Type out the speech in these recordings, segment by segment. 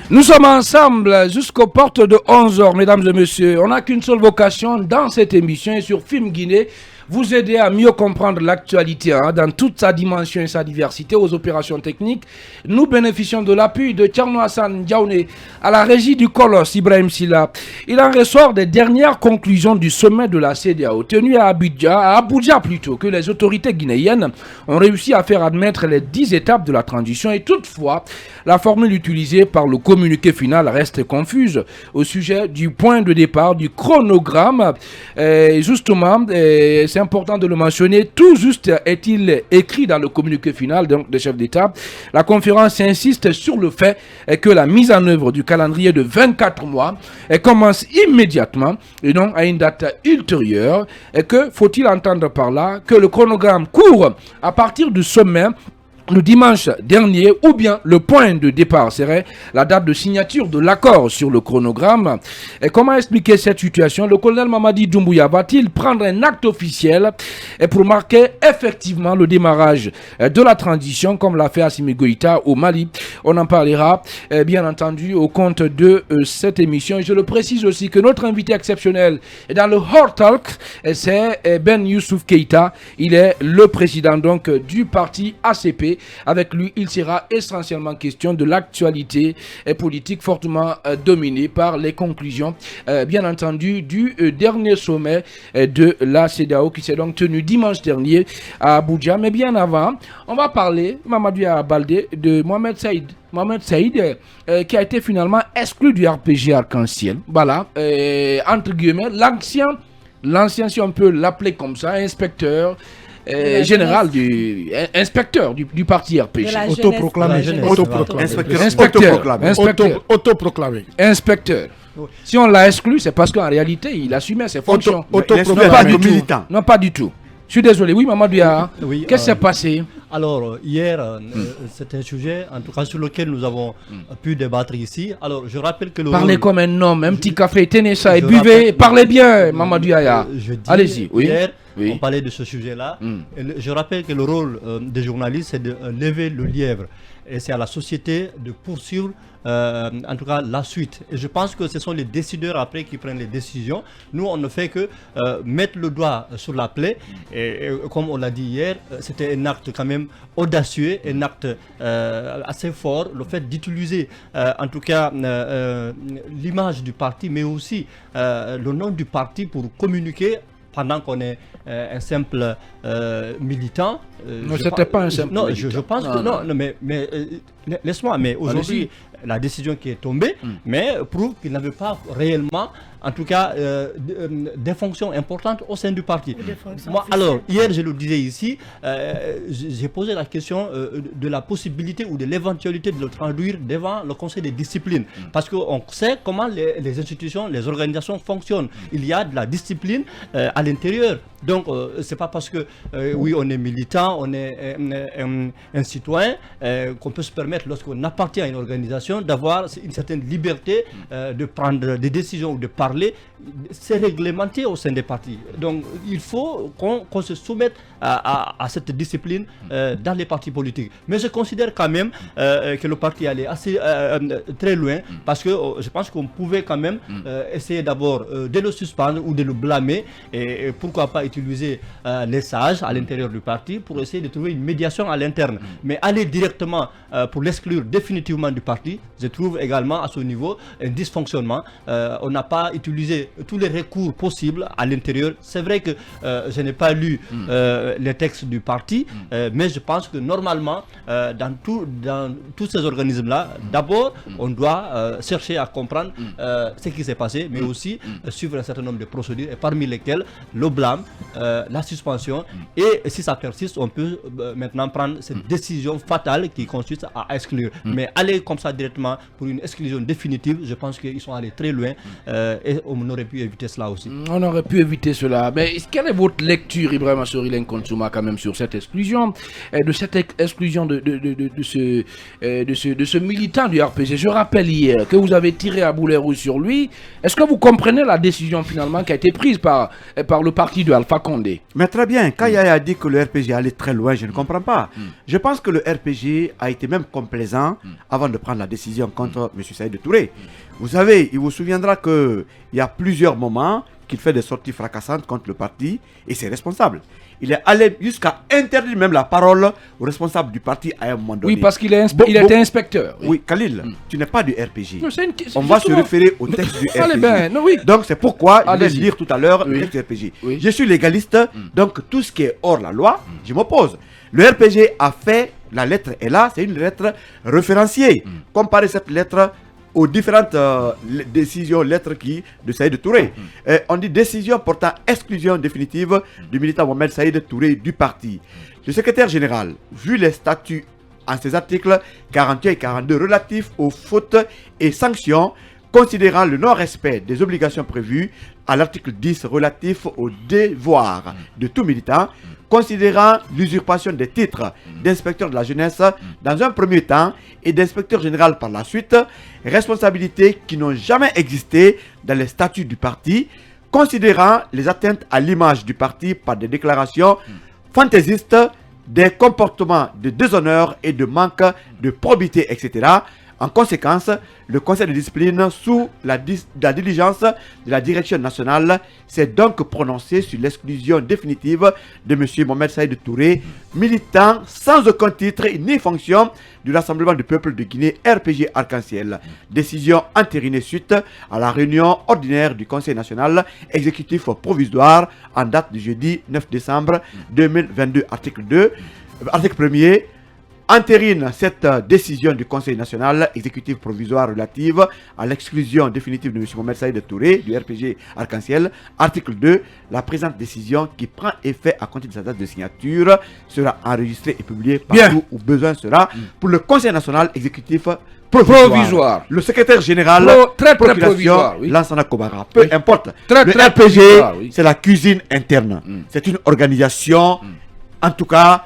Nous sommes ensemble jusqu'aux portes de 11h, mesdames et messieurs. On n'a qu'une seule vocation dans cette émission et sur Film Guinée. Vous aider à mieux comprendre l'actualité dans toute sa dimension et sa diversité aux opérations techniques. Nous bénéficions de l'appui de Tcherno Hassan Diaoune à la régie du Colosse Ibrahim Silla. Il en ressort des dernières conclusions du sommet de la CEDEAO tenu à Abuja plutôt, que les autorités guinéennes ont réussi à faire admettre les 10 étapes de la transition et toutefois la formule utilisée par le communiqué final reste confuse au sujet du point de départ, du chronogramme. Justement, c'est important de le mentionner, tout juste est-il écrit dans le communiqué final donc, des chefs d'État. La conférence insiste sur le fait que la mise en œuvre du calendrier de 24 mois commence immédiatement et non à une date ultérieure. Et que faut-il entendre par là? Que le chronogramme court à partir du sommet le dimanche dernier, ou bien le point de départ serait la date de signature de l'accord sur le chronogramme. Et comment expliquer cette situation? Le colonel Mamadi Doumbouya va-t-il prendre un acte officiel pour marquer effectivement le démarrage de la transition comme l'a fait Assimi Goïta au Mali? On en parlera bien entendu au compte de cette émission. Et je le précise aussi que notre invité exceptionnel dans le Hot Talk, c'est Ben Youssouf Keïta. Il est le président donc du parti ACP. Avec lui, il sera essentiellement question de l'actualité politique fortement dominée par les conclusions, bien entendu, du dernier sommet de la CEDEAO qui s'est donc tenu dimanche dernier à Abuja. Mais bien avant, on va parler, Mamadou Baldé, de Mohamed Saïd. Mohamed Saïd, qui a été finalement exclu du RPG Arc-en-Ciel. Voilà, entre guillemets, l'ancien, si on peut l'appeler comme ça, inspecteur général inspecteur du parti RPG. Autoproclamé. Autoproclamé. Inspecteur. Si on l'a exclu, c'est parce qu'en réalité, il assumait ses fonctions. Non, pas du tout. Je suis désolé. Oui, Mamadou Yaha, qu'est-ce qui s'est passé? Alors, hier, c'est un sujet, en tout cas, sur lequel nous avons pu débattre ici. Alors, je rappelle que Parlez comme un homme, un petit café, tenez ça et buvez. Parlez bien, Mamadou Yaha. Allez-y. Hier, on parlait de ce sujet-là. Je rappelle que le rôle des journalistes, c'est de lever le lièvre. Et c'est à la société de poursuivre, en tout cas, la suite. Et je pense que ce sont les décideurs après qui prennent les décisions. Nous, on ne fait que mettre le doigt sur la plaie. Et comme on l'a dit hier, c'était un acte quand même audacieux, un acte assez fort. Le fait d'utiliser, en tout cas, l'image du parti, mais aussi le nom du parti pour communiquer pendant qu'on est un simple militant. Non, c'était pas un simple militant. Je pense que non, mais laisse-moi, mais aujourd'hui, la décision qui est tombée, mais prouve qu'il n'avait pas réellement, en tout cas, des fonctions importantes au sein du parti. Moi, alors, hier, je le disais ici, j'ai posé la question de la possibilité ou de l'éventualité de le traduire devant le conseil des disciplines. Parce qu'on sait comment les institutions, les organisations fonctionnent. Il y a de la discipline à l'intérieur. Donc, c'est pas parce que, oui, on est militant, on est un citoyen, qu'on peut se permettre, lorsqu'on appartient à une organisation, d'avoir une certaine liberté de prendre des décisions ou de parler. C'est réglementé au sein des partis. Donc, il faut qu'on se soumette à cette discipline dans les partis politiques. Mais je considère quand même que le parti allait assez très loin, parce que je pense qu'on pouvait quand même essayer d'abord de le suspendre ou de le blâmer, et pourquoi pas utiliser les sages à l'intérieur du parti pour essayer de trouver une médiation à l'interne. Mais aller directement pour l'exclure définitivement du parti, je trouve également à ce niveau un dysfonctionnement. On n'a pas utilisé tous les recours possibles à l'intérieur. C'est vrai que je n'ai pas lu les textes du parti, mais je pense que normalement, dans tous ces organismes-là, d'abord, on doit chercher à comprendre ce qui s'est passé, mais aussi suivre un certain nombre de procédures, et parmi lesquelles le blâme, la suspension, et si ça persiste, on peut maintenant prendre cette décision fatale qui consiste à exclure. Mais aller comme ça directement pour une exclusion définitive, je pense qu'ils sont allés très loin, et on aurait pu éviter cela aussi. On aurait pu éviter cela. Mais quelle est votre lecture, Ibrahim Assorilen Konsouma, quand même, sur cette exclusion, de ce militant du RPG? Je rappelle hier que vous avez tiré à boulet rouge sur lui. Est-ce que vous comprenez la décision finalement qui a été prise par le parti de Alpha Condé? Mais très bien, quand Yaya a dit que le RPG allait très loin, je ne comprends pas. Je pense que le RPG a été même complaisant avant de prendre la décision. décision contre M. Saïd Touré. Vous savez, il vous souviendra qu'il y a plusieurs moments qu'il fait des sorties fracassantes contre le parti et c'est responsable. Il est allé jusqu'à interdire même la parole aux responsables du parti à un moment donné. Oui, parce qu'il était inspecteur. Oui, Khalil, tu n'es pas du RPG. Non, on va se référer au texte du RPG. Allez ben, non, oui. Donc c'est pourquoi je vais lire tout à l'heure le texte du RPG. Oui. Je suis légaliste, donc tout ce qui est hors la loi, je m'oppose. Le RPG a fait, la lettre est là, c'est une lettre référenciée. Comparez cette lettre aux différentes décisions, lettres de Saïd Touré. On dit décision portant exclusion définitive du militant Mohamed Saïd Touré du parti. Le secrétaire général, vu les statuts en ses articles 41 et 42 relatifs aux fautes et sanctions, considérant le non-respect des obligations prévues à l'article 10 relatif aux devoirs de tout militant, considérant l'usurpation des titres d'inspecteur de la jeunesse dans un premier temps et d'inspecteur général par la suite, responsabilités qui n'ont jamais existé dans les statuts du parti, considérant les atteintes à l'image du parti par des déclarations fantaisistes, des comportements de déshonneur et de manque de probité, etc. En conséquence, le Conseil de discipline, sous la diligence de la direction nationale, s'est donc prononcé sur l'exclusion définitive de M. Mohamed Saïd Touré, militant sans aucun titre ni fonction du Rassemblement du peuple de Guinée, RPG Arc-en-Ciel. Décision entérinée suite à la réunion ordinaire du Conseil national exécutif provisoire en date du jeudi 9 décembre 2022, article 2, article 1er. Entérine cette décision du Conseil national exécutif provisoire relative à l'exclusion définitive de M. Mohamed Saïd Touré du RPG Arc-en-Ciel. Article 2. La présente décision qui prend effet à compter de sa date de signature sera enregistrée et publiée partout où besoin sera pour le Conseil national exécutif provisoire. Le secrétaire général très provisoire, oui. Lansana Kobara. Peu importe. Très RPG, c'est la cuisine interne. C'est une organisation, en tout cas,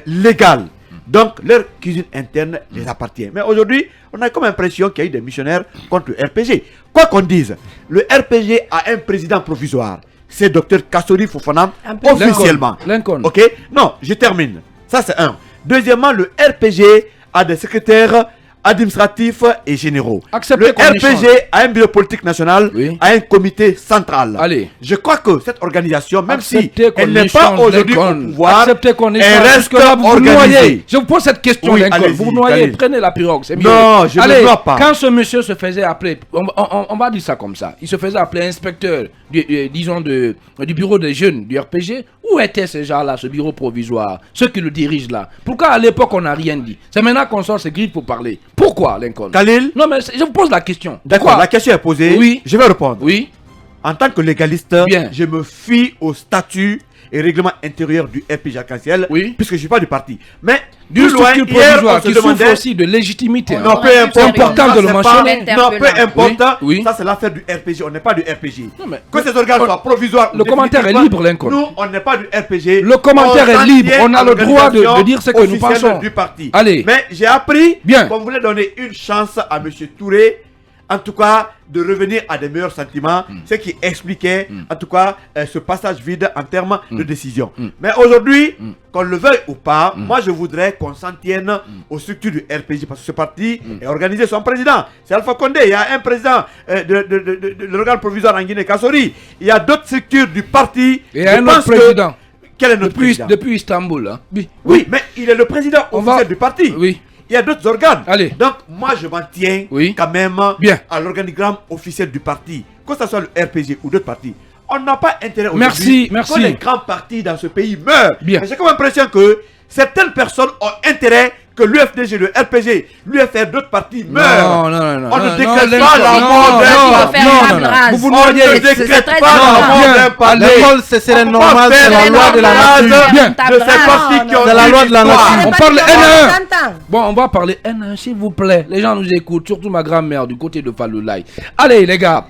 légale. Donc, leur cuisine interne les appartient. Mais aujourd'hui, on a comme impression qu'il y a eu des missionnaires contre le RPG. Quoi qu'on dise, le RPG a un président provisoire. C'est Dr Kassori Fofana, officiellement. Lincoln. Ok? Non, je termine. Ça, c'est un. Deuxièmement, le RPG a des secrétaires administratifs et généraux. Acceptez le RPG a un bureau politique national, a un comité central. Allez. Je crois que cette organisation, même si elle n'est pas aujourd'hui au pouvoir, elle reste organisée. Je vous pose cette question, oui, Lincoln. Vous noyez, prenez la pirogue, c'est mieux. Non, je ne dois pas. Quand ce monsieur se faisait appeler, on va dire ça comme ça, il se faisait appeler inspecteur, disons, du bureau des jeunes du RPG. Où étaient ces gens-là, ce bureau provisoire, ceux qui le dirigent là? Pourquoi à l'époque on n'a rien dit? C'est maintenant qu'on sort ses griffes pour parler. Pourquoi, Lincoln? Khalil? Non, mais je vous pose la question. D'accord, la question est posée. Oui. Je vais répondre. Oui. En tant que légaliste, Bien. je me fie au statut et règlement intérieur du RPG Arc-en-Ciel, puisque je ne suis pas du parti. Mais du structure provisoire qui souffre aussi de légitimité. Non, peu importe. C'est important de le mentionner. Non, peu importe. Oui. Ça, c'est l'affaire du RPG. On n'est pas du RPG. Non, mais que ces organes soient provisoires. Le commentaire est libre, Lincoln. Nous, on n'est pas du RPG. Le commentaire est libre. On a le droit de dire ce que nous pensons. Du parti. Allez. Mais j'ai appris Bien. qu'on voulait donner une chance à M. Touré, en tout cas, de revenir à des meilleurs sentiments, ce qui expliquait, en tout cas, ce passage vide en termes de décision. Mais aujourd'hui, qu'on le veuille ou pas, moi je voudrais qu'on s'en tienne aux structures du RPG, parce que ce parti est organisé. Son président, c'est Alpha Condé. Il y a un président de l'organe provisoire en Guinée, Kassori. Il y a d'autres structures du parti. Et il y a un autre président. Quel est notre président? Depuis Istanbul. Hein. Oui, mais il est le président officiel du parti. Oui. Il y a d'autres organes. Allez. Donc, moi, je m'en tiens quand même à l'organigramme officiel du parti. Que ce soit le RPG ou d'autres partis. On n'a pas intérêt aujourd'hui que les grands partis dans ce pays meurent. J'ai comme l'impression que certaines personnes ont intérêt que l'UFDG, le RPG, l'UFR, d'autres partis meurent. Non. On ne décrète pas la mort d'un parti. Vous On ne décrète pas la mort d'un parti. L'école, ce serait normal, c'est la loi de la nature. De ces partis qui ont C'est la loi de la nature. On parle N1. Bon, on va parler N1, s'il vous plaît. Les gens nous écoutent, surtout ma grand-mère du côté de Faloulaye. Allez, les gars.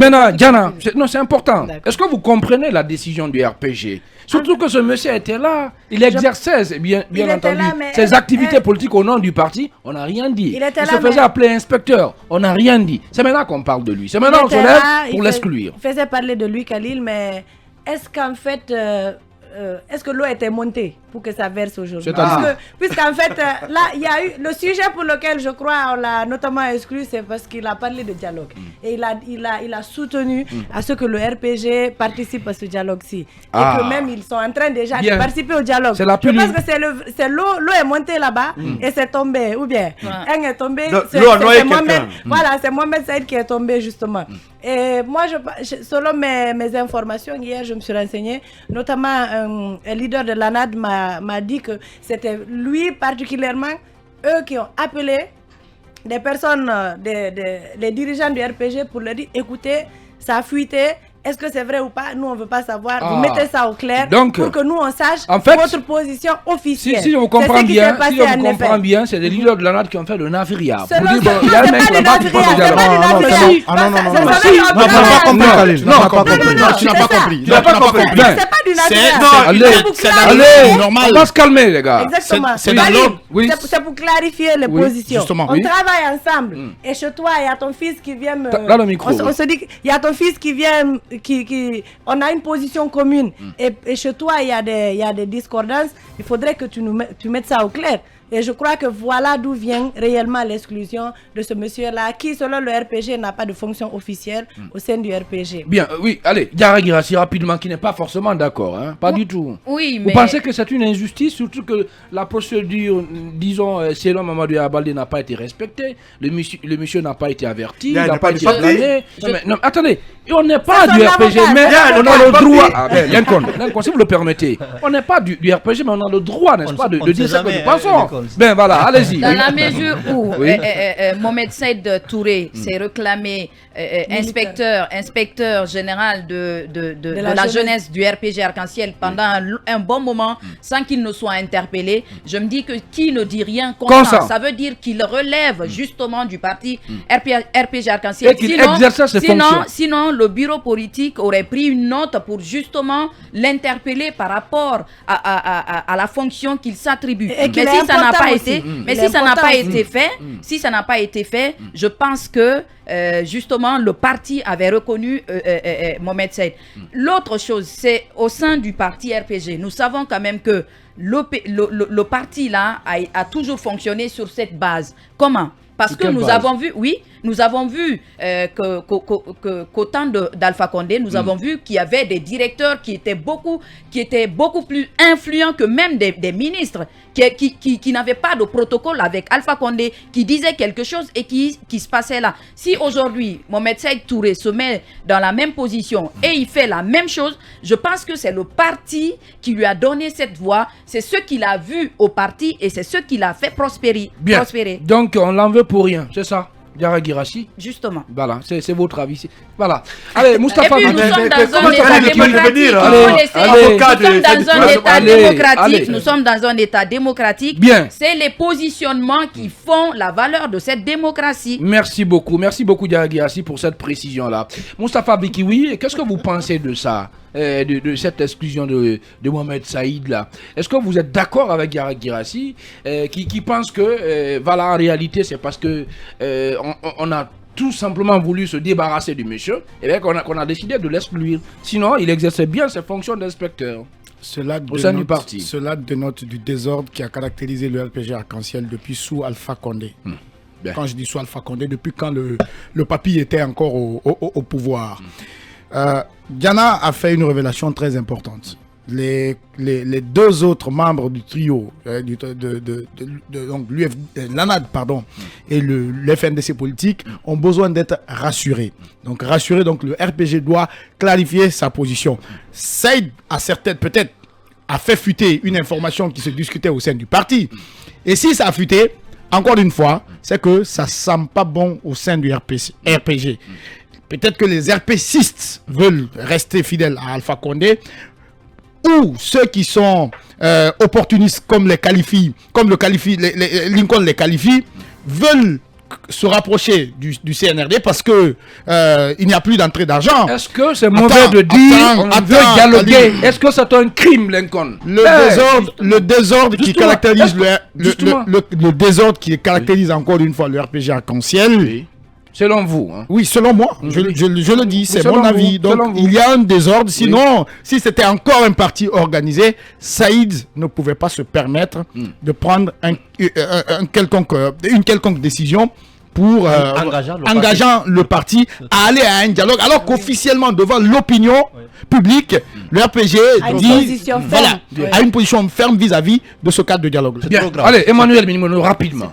Maintenant, Diana, c'est important. Est-ce que vous comprenez la décision du RPG? Surtout que ce monsieur était là, il exerçait bien entendu ses activités politiques au nom du parti, on n'a rien dit. Il se faisait appeler inspecteur, on n'a rien dit. C'est maintenant qu'on parle de lui, c'est maintenant qu'on se lève pour l'exclure. Il faisait parler de lui, Khalil, mais est-ce qu'en fait, est-ce que l'eau était montée pour que ça verse aujourd'hui. C'est-à-dire Puisqu'en fait, là, il y a eu le sujet pour lequel je crois on l'a notamment exclu, c'est parce qu'il a parlé de dialogue. Et il a soutenu à ce que le RPG participe à ce dialogue-ci. Et que même ils sont en train déjà de participer au dialogue. Je pense que c'est l'eau est montée là-bas et c'est tombé. Ou bien, elle est tombée. C'est Mohamed Saïd qui est tombé justement. Et moi, selon mes informations, hier, je me suis renseignée, notamment un leader de l'ANAD m'a dit que c'était lui particulièrement, eux qui ont appelé des personnes, des dirigeants du RPG pour leur dire, écoutez, ça a fuité. Est-ce que c'est vrai ou pas? Nous, on ne veut pas savoir. Vous mettez ça au clair pour que nous, on sache votre position officielle. Si je vous comprends bien, c'est les leaders de la NAD qui ont fait le navria. C'est pas du navria. Allez, normal. On va se calmer, les gars. Exactement. C'est pour clarifier les positions. On travaille ensemble. Et chez toi, il y a ton fils qui vient on se dit qu'il y a ton fils qui vient... on a une position commune et chez toi il y a des discordances. Il faudrait que tu mettes ça au clair. Et je crois que voilà d'où vient réellement l'exclusion de ce monsieur-là qui, selon le RPG, n'a pas de fonction officielle au sein du RPG. Bien, oui, allez, Diarra Guirassy rapidement, qui n'est pas forcément d'accord, hein, pas du tout. Oui, mais... Vous pensez que c'est une injustice, surtout que la procédure, disons, selon Mamadou Abalde n'a pas été respectée, le monsieur n'a pas été averti, il n'a pas été blâmé. Non, attendez, on n'est pas du RPG, mais on a le droit... Lincoln, si vous le permettez, on n'est pas du RPG, mais on a le droit, n'est-ce pas, de dire ce que nous pensons. Ben voilà, allez-y. Dans la mesure où Mohamed Saïd Touré s'est réclamé inspecteur général de la jeunesse du RPG Arc-en-Ciel pendant un bon moment sans qu'il ne soit interpellé, je me dis que qui ne dit rien consent, ça veut dire qu'il relève justement du parti RPG Arc-en-Ciel. Et qu'il exerce ses fonctions. Sinon, le bureau politique aurait pris une note pour justement l'interpeller par rapport à la fonction qu'il s'attribue. Mais si ça n'a pas été fait, je pense que justement le parti avait reconnu Mohamed Saïd. L'autre chose, c'est au sein du parti RPG, nous savons quand même que le parti là a toujours fonctionné sur cette base. Comment? Parce que nous avons vu qu'au temps d'Alpha Condé, nous avons vu qu'il y avait des directeurs qui étaient beaucoup plus influents que même des ministres qui n'avaient pas de protocole avec Alpha Condé, qui disaient quelque chose et qui se passait là. Si aujourd'hui, Mohamed Saïd Touré se met dans la même position et il fait la même chose, je pense que c'est le parti qui lui a donné cette voix, c'est ce qu'il a vu au parti et c'est ce qui l'a fait prospérer. Donc on l'en veut pour rien, c'est ça? Diarra Guirassy. Justement. Voilà, c'est votre avis. Voilà. Allez, Moustapha. Et puis nous sommes dans un état démocratique. Nous sommes dans un état démocratique. Bien. C'est les positionnements qui font la valeur de cette démocratie. Merci beaucoup Diarra Guirassy pour cette précision-là. Moustapha Bikiwi, qu'est-ce que vous pensez de ça? De cette exclusion de Mohamed Saïd là. Est-ce que vous êtes d'accord avec Diarra Guirassy qui pense que voilà, en réalité c'est parce que on a tout simplement voulu se débarrasser du monsieur et bien qu'on a décidé de l'exclure. Sinon il exerçait bien ses fonctions d'inspecteur au sein du parti. Cela dénote du désordre qui a caractérisé le RPG Arc-en-Ciel depuis sous Alpha Condé. Quand je dis sous Alpha Condé, depuis quand le papy était encore au pouvoir. Diana a fait une révélation très importante. Les deux autres membres du trio, donc l'ANAD et le FNDC politique ont besoin d'être rassurés. Donc le RPG doit clarifier sa position. Saïd peut-être a fait fuiter une information qui se discutait au sein du parti. Et si ça a fuité, encore une fois, c'est que ça ne sent pas bon au sein du RPG. Peut-être que les RPCistes veulent rester fidèles à Alpha Condé, ou ceux qui sont opportunistes comme Lincoln les qualifie, veulent se rapprocher du CNRD parce que il n'y a plus d'entrée d'argent. Est-ce que c'est mauvais de dire on veut dialoguer? Est-ce que c'est un crime, Lincoln? Le désordre qui caractérise le désordre qui caractérise encore une fois le RPG Arc-en-Ciel. Selon vous. Hein. Oui, selon moi, je le dis, c'est selon mon avis. vous, Donc, il y a un désordre. Sinon, si c'était encore un parti organisé, Saïd ne pouvait pas se permettre de prendre une quelconque décision pour engageant le parti à aller à un dialogue, alors qu'officiellement, devant l'opinion publique, le RPG a une position ferme vis-à-vis de ce cadre de dialogue. Bien. Allez, Emmanuel Minimono, rapidement.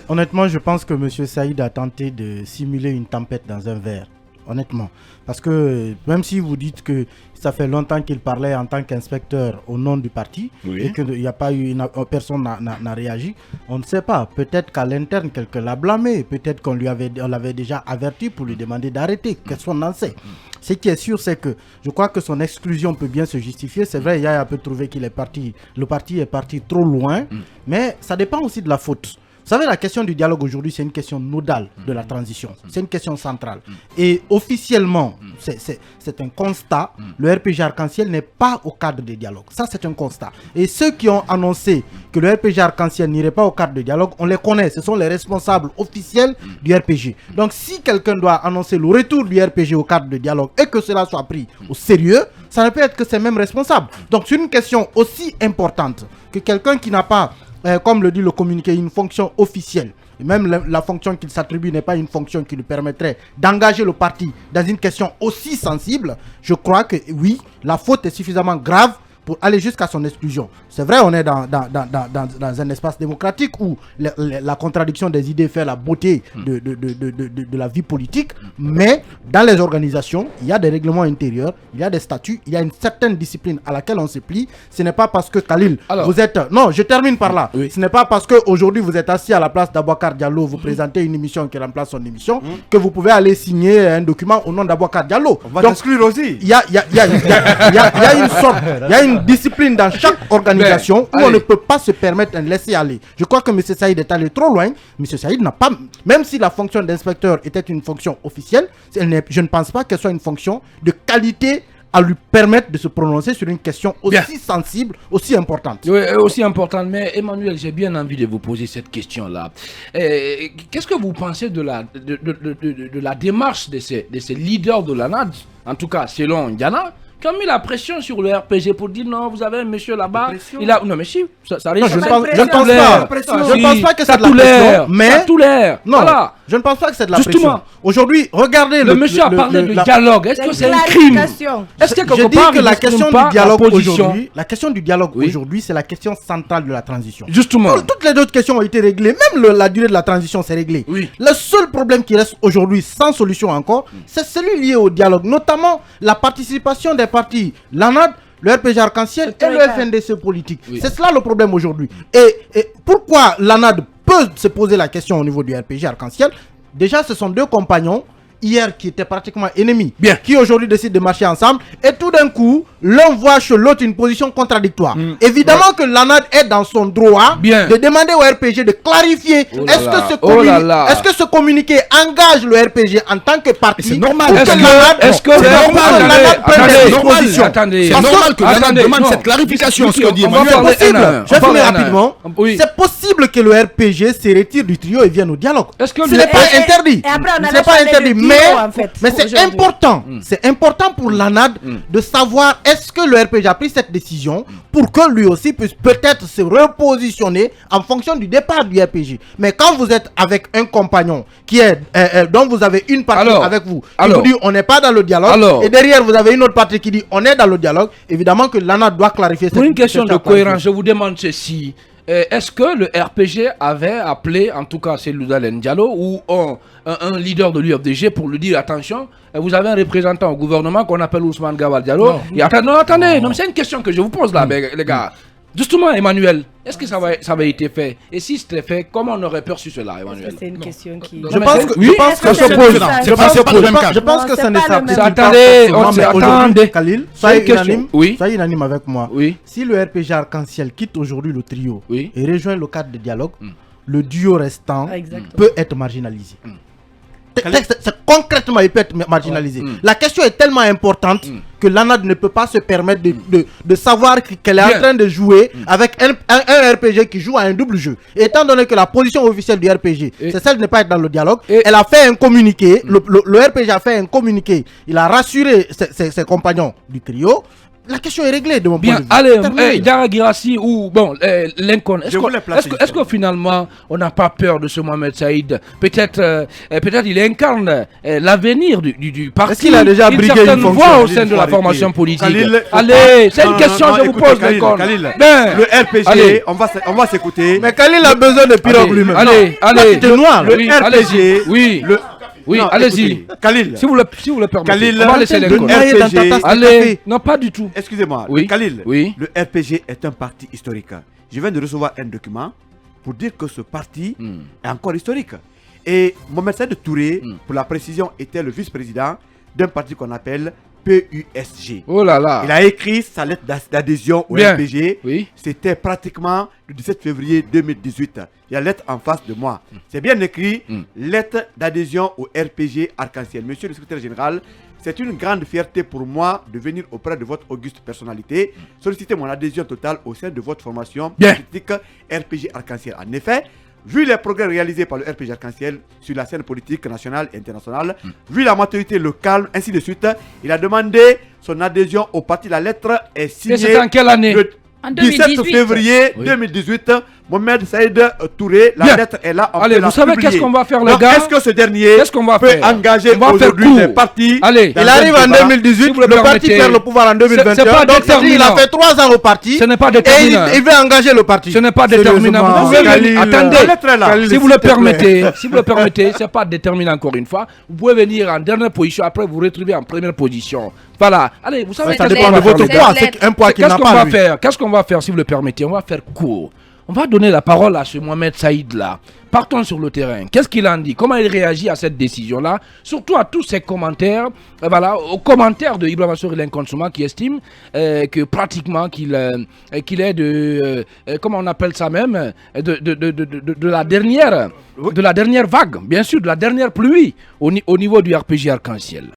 Honnêtement, je pense que M. Saïd a tenté de simuler une tempête dans un verre. Honnêtement. Parce que même si vous dites que ça fait longtemps qu'il parlait en tant qu'inspecteur au nom du parti et qu'il n'y a pas eu personne n'a réagi, on ne sait pas. Peut-être qu'à l'interne, quelqu'un l'a blâmé. Peut-être qu'on l'avait déjà averti pour lui demander d'arrêter. Personne n'en sait. Ce qui est sûr, c'est que je crois que son exclusion peut bien se justifier. C'est vrai, Yaya peut trouver qu'il est parti. Le parti est parti trop loin. Mais ça dépend aussi de la faute. Vous savez, la question du dialogue aujourd'hui, c'est une question nodale de la transition. C'est une question centrale. Et officiellement, c'est un constat. Le RPG Arc-en-Ciel n'est pas au cadre des dialogues. Ça, c'est un constat. Et ceux qui ont annoncé que le RPG Arc-en-Ciel n'irait pas au cadre de dialogue, on les connaît. Ce sont les responsables officiels du RPG. Donc, si quelqu'un doit annoncer le retour du RPG au cadre de dialogue et que cela soit pris au sérieux, ça ne peut être que ces mêmes responsables. Donc, c'est une question aussi importante que quelqu'un qui n'a pas, comme le dit le communiqué, une fonction officielle. Et même la fonction qu'il s'attribue n'est pas une fonction qui lui permettrait d'engager le parti dans une question aussi sensible. Je crois que oui, la faute est suffisamment grave pour aller jusqu'à son exclusion. C'est vrai, on est dans un espace démocratique où la contradiction des idées fait la beauté de la vie politique, mais dans les organisations, il y a des règlements intérieurs, il y a des statuts, il y a une certaine discipline à laquelle on se plie. Ce n'est pas parce que Khalil, vous êtes... Non, je termine par là. Ce n'est pas parce qu'aujourd'hui vous êtes assis à la place d'Abouakar Diallo, vous présentez une émission qui remplace son émission, que vous pouvez aller signer un document au nom d'Abouakar Diallo. On va t'exclure aussi. Il y a une sorte... Il y a une discipline dans chaque organisation où on ne peut pas se permettre un laisser-aller. Je crois que M. Saïd est allé trop loin. M. Saïd n'a pas... Même si la fonction d'inspecteur était une fonction officielle, je ne pense pas qu'elle soit une fonction de qualité à lui permettre de se prononcer sur une question aussi sensible, aussi importante. Oui, aussi importante. Mais Emmanuel, j'ai bien envie de vous poser cette question-là. Qu'est-ce que vous pensez de la démarche de ces leaders de l'ANAD, en tout cas selon Yana, qui ont mis la pression sur le RPG pour dire non, vous avez un monsieur là-bas. Il a... Non, mais si, ça arrive. Je ne pense pas que c'est de la pression. Mais... Ça tout l'air. Non, voilà. Je ne pense pas que c'est de la Justement. pression. Aujourd'hui, regardez le monsieur a parlé de dialogue. Est-ce que c'est un crime? Est-ce que je dis que la question du dialogue aujourd'hui, la question du dialogue aujourd'hui, c'est la question centrale de la transition. Justement. Toutes les autres questions ont été réglées. Même la durée de la transition, c'est réglé. Le seul problème qui reste aujourd'hui sans solution encore, c'est celui lié au dialogue, notamment la participation des partis, l'ANAD, le RPG Arc-en-Ciel et le FNDC politique. C'est cela le problème aujourd'hui. Et pourquoi l'ANAD peut se poser la question au niveau du RPG Arc-en-Ciel? Déjà, ce sont deux compagnons hier qui étaient pratiquement ennemis, qui aujourd'hui décident de marcher ensemble, et tout d'un coup, l'un voit chez l'autre une position contradictoire. Évidemment que l'ANAD est dans son droit de demander au RPG de clarifier est-ce que ce communiqué engage le RPG en tant que parti. C'est normal. Est-ce que l'ANAD prenne des dispositions? C'est normal que l'ANAD demande cette clarification. Ce que dit Emmanuel. Je vais finir rapidement. C'est possible que le RPG se retire du trio et vienne au dialogue. Ce n'est pas interdit. Ce n'est pas interdit. Mais c'est important. C'est important pour l'ANAD de savoir est-ce que le RPG a pris cette décision pour que lui aussi puisse peut-être se repositionner en fonction du départ du RPG. Mais quand vous êtes avec un compagnon qui est dont vous avez une partie avec vous qui vous dit on n'est pas dans le dialogue, et derrière vous avez une autre partie qui dit on est dans le dialogue, évidemment que l'ANAD doit clarifier pour une question de cohérence, je vous demande ceci. Est-ce que le RPG avait appelé, en tout cas c'est Loudalen Diallo ou un leader de l'UFDG pour lui dire attention, vous avez un représentant au gouvernement qu'on appelle Ousmane Gawal Diallo. Attendez, c'est une question que je vous pose là, les gars. Justement, Emmanuel, est-ce que ça avait été fait? Et si c'était fait, comment on aurait perçu cela, Emmanuel? C'est une question qui... Je pense que ça se pose. Je pense que ça ne s'applique pas. Attendez, Khalil, soyez unanime avec moi. Si le RPG Arc-en-Ciel quitte aujourd'hui le trio et rejoint le cadre de dialogue, le duo restant peut être marginalisé. concrètement, il peut être marginalisé. La question est tellement importante que l'ANAD ne peut pas se permettre de savoir qu'elle est en train de jouer avec un RPG qui joue à un double jeu. Et étant donné que la position officielle du RPG, c'est celle de ne pas être dans le dialogue, elle a fait un communiqué, le RPG a fait un communiqué, il a rassuré ses compagnons du trio. La question est réglée de mon point de vue. Allez, Diarra Guirassy ou Lincoln, est-ce que finalement on n'a pas peur de ce Mohamed Saïd? Peut-être il incarne l'avenir du parti. Est-ce qu'il a déjà brigué une voix au sein de la formation politique? Allez, c'est une question que je vous pose, Lincoln. Le RPG, on va s'écouter. Mais Khalil a besoin de pirogue lui-même. Allez. Le RPG, oui, allez-y. Khalil, si vous le permettez, Khalil, on va laisser Lincoln. Allez, non, pas du tout. Excusez-moi, Khalil, le RPG est un parti historique. Je viens de recevoir un document pour dire que ce parti est encore historique. Et Mohamed Saïd Touré, pour la précision, était le vice-président d'un parti qu'on appelle PUSG. Oh là là. Il a écrit sa lettre d'adhésion au RPG. Oui. C'était pratiquement le 17 février 2018. Il y a la lettre en face de moi. C'est bien écrit, lettre d'adhésion au RPG Arc-en-Ciel. Monsieur le secrétaire général, c'est une grande fierté pour moi de venir auprès de votre auguste personnalité solliciter mon adhésion totale au sein de votre formation politique RPG Arc-en-Ciel. En effet, vu les progrès réalisés par le RPG Arc-en-Ciel sur la scène politique nationale et internationale, vu la maturité, le calme, ainsi de suite, il a demandé son adhésion au parti. La lettre est signée. Et c'était en quelle année? En 17 février 2018, Mohamed Saïd Touré, la lettre est là. Allez, vous savez qu'est-ce qu'on va faire, le gars? Est-ce que ce dernier peut engager aujourd'hui les partis? Allez, il arrive en 2018, le parti perd le pouvoir en 2021. Donc il a fait 3 ans au parti. Ce n'est pas déterminant. Et il veut engager le parti. Ce n'est pas déterminant. Vous pouvez attendez, si vous le permettez, c'est pas déterminant encore une fois. Vous pouvez venir en dernière position, après vous retrouver en première position. Voilà. Allez, vous savez, ça dépend de votre poids. C'est un poids qui n'a pas lui. Qu'est-ce qu'on va faire si vous le permettez? On va faire court. On va donner la parole à ce Mohamed Saïd là. Partons sur le terrain. Qu'est-ce qu'il en dit? Comment il réagit à cette décision-là? Surtout à tous ces commentaires, aux commentaires de Ibrahima Sorilin Konsuma qui estime que pratiquement qu'il est de, comment on appelle ça même, de la dernière vague, bien sûr, de la dernière pluie au niveau du RPG Arc-en-Ciel.